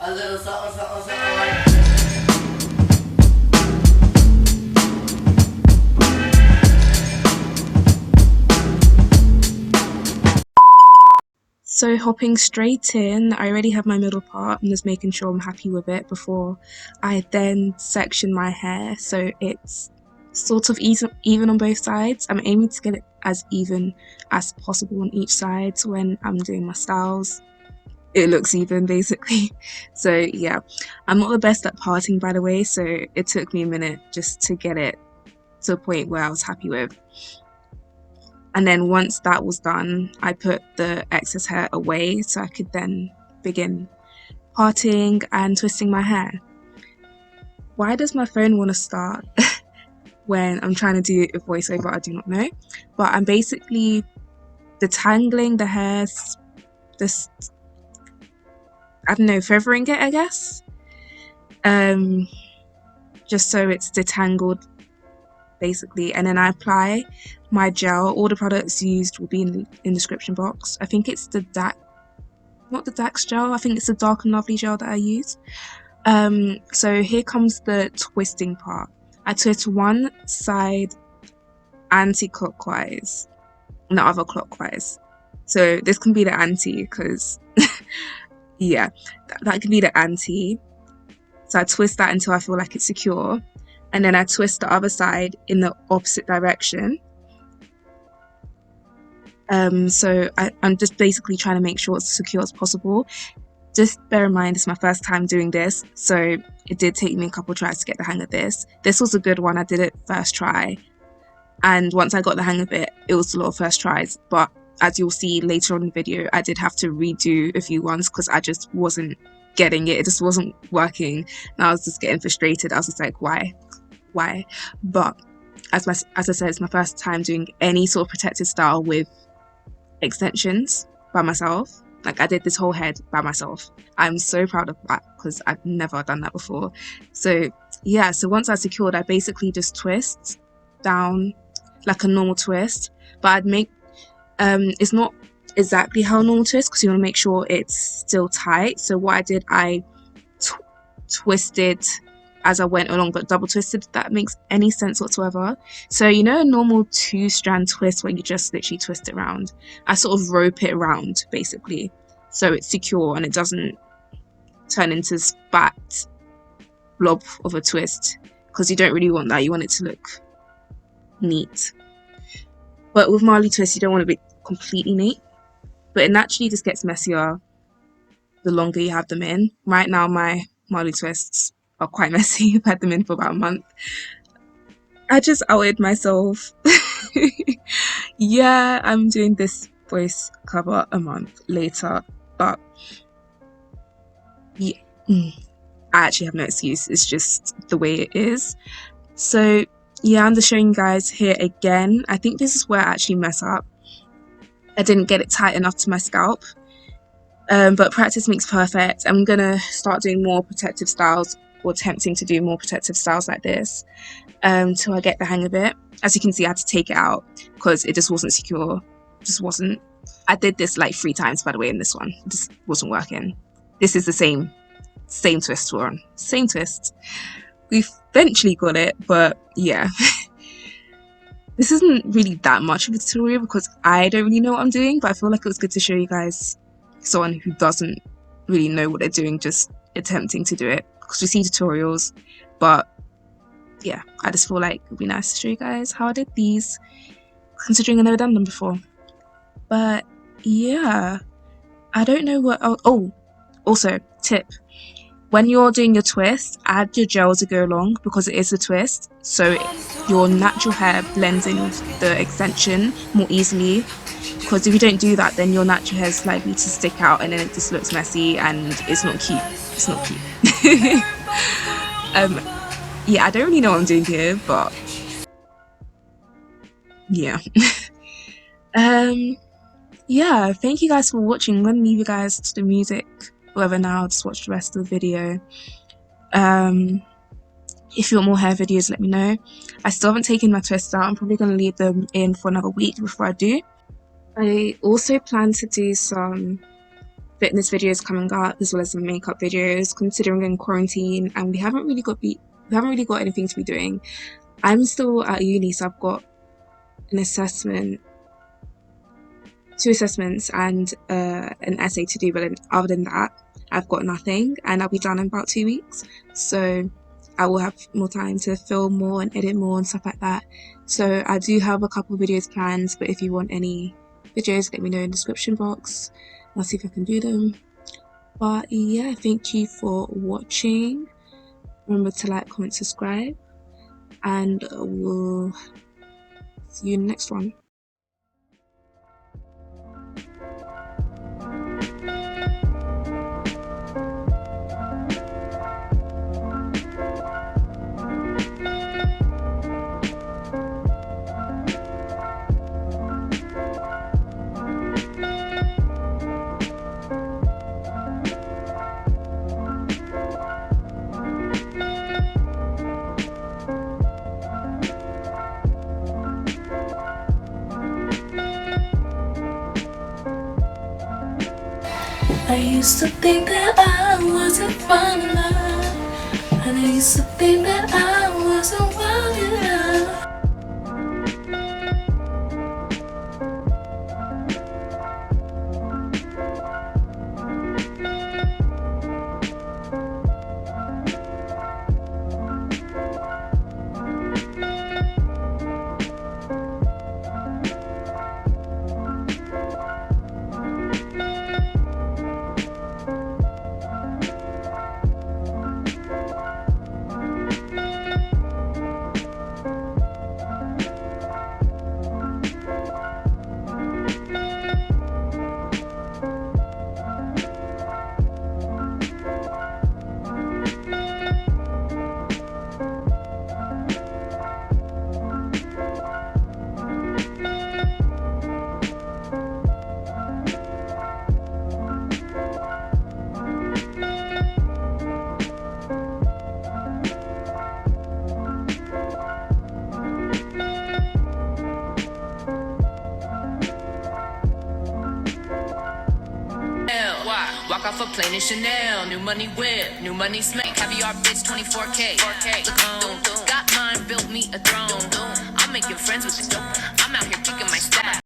A little something, something, something like this. So hopping straight in, I already have my middle part. I'm just making sure I'm happy with it before I then section my hair so it's sort of even on both sides. I'm aiming to get it as even as possible on each side, so when I'm doing my styles it looks even basically. So yeah, I'm not the best at parting, by the way, so it took me a minute just to get it to a point where I was happy with. And then once that was done, I put the excess hair away so I could then begin parting and twisting my hair. Why does my phone want to start when I'm trying to do a voiceover? I do not know. But I'm basically detangling the hairs, just, I don't know, feathering it, I guess. Just so it's detangled basically, and then I apply my gel. All the products used will be in the description box. I think it's the not the Dax gel, I think it's the Dark and Lovely gel that I use. So here comes the twisting part. I twist one side anti-clockwise and the other clockwise. So this can be the anti, because yeah, that can be the anti. So I twist that until I feel like it's secure, and then I twist the other side in the opposite direction. So I'm just basically trying to make sure it's as secure as possible. Just bear in mind, it's my first time doing this, so it did take me a couple tries to get the hang of this. This was a good one. I did it first try, and once I got the hang of it, it was a lot of first tries. But as you'll see later on in the video, I did have to redo a few ones because I just wasn't getting it. It just wasn't working, and I was just getting frustrated. I was just like, why? But as I said, it's my first time doing any sort of protective style with extensions by myself. Like, I did this whole head by myself. I'm so proud of that because I've never done that before. So yeah, so once I secured, I basically just twist down like a normal twist, but I'd make it's not exactly how a normal twist because you want to make sure it's still tight. So what I did, I twisted as I went along, but double twisted, if that makes any sense whatsoever. So you know a normal 2-strand twist where you just literally twist it around? I sort of rope it around basically so it's secure and it doesn't turn into spat blob of a twist, because you don't really want that. You want it to look neat. But with Marley twists, you don't want to be completely neat, but it naturally just gets messier the longer you have them in. Right now my Marley twists are quite messy. I've had them in for about a month. I just outed myself. Yeah, I'm doing this voice cover a month later, but yeah, I actually have no excuse. It's just the way it is. So yeah, I'm just showing you guys here again. I think this is where I actually mess up. I didn't get it tight enough to my scalp. But practice makes perfect. I'm gonna start doing more protective styles, or attempting to do more protective styles like this, till I get the hang of it. As you can see, I had to take it out because it just wasn't secure. It just wasn't. I did this like 3 times, by the way, in this one. It just wasn't working. This is the same twist we're on. Same twist. We eventually got it, but yeah. This isn't really that much of a tutorial because I don't really know what I'm doing, but I feel like it was good to show you guys someone who doesn't really know what they're doing just attempting to do it, because we see tutorials, but yeah, I just feel like it would be nice to show you guys how I did these, considering I've never done them before. But yeah, I don't know what. Oh, also tip: when you're doing your twist, add your gel to go along, because it is a twist, so your natural hair blends in with the extension more easily. Because if you don't do that, then your natural hair is likely to stick out and then it just looks messy and it's not cute. It's not cute. Yeah, I don't really know what I'm doing here, but yeah. Yeah, thank you guys for watching. I'm gonna leave you guys to the music, whatever now, just watch the rest of the video. If you want more hair videos, let me know. I still haven't taken my twists out. I'm probably gonna leave them in for another week before I do. I also plan to do some fitness videos coming up, as well as some makeup videos, considering in quarantine, and we haven't really got anything to be doing. I'm still at uni, so I've got an assessment, 2 assessments, and an essay to do, but then other than that, I've got nothing, and I'll be done in about 2 weeks, so I will have more time to film more and edit more and stuff like that. So I do have a couple of videos planned, but if you want any videos, let me know in the description box. I'll see if I can do them. But yeah, thank you for watching. Remember to like, comment, subscribe, and we'll see you in the next one. I used to think that I wasn't fine enough, and I used to think that I wasn't wild enough. Walk off a plane in Chanel, new money whip, new money smack, caviar bitch 24K. Look on, got mine, built me a throne. I'm making friends with the dope. I'm out here picking my stack.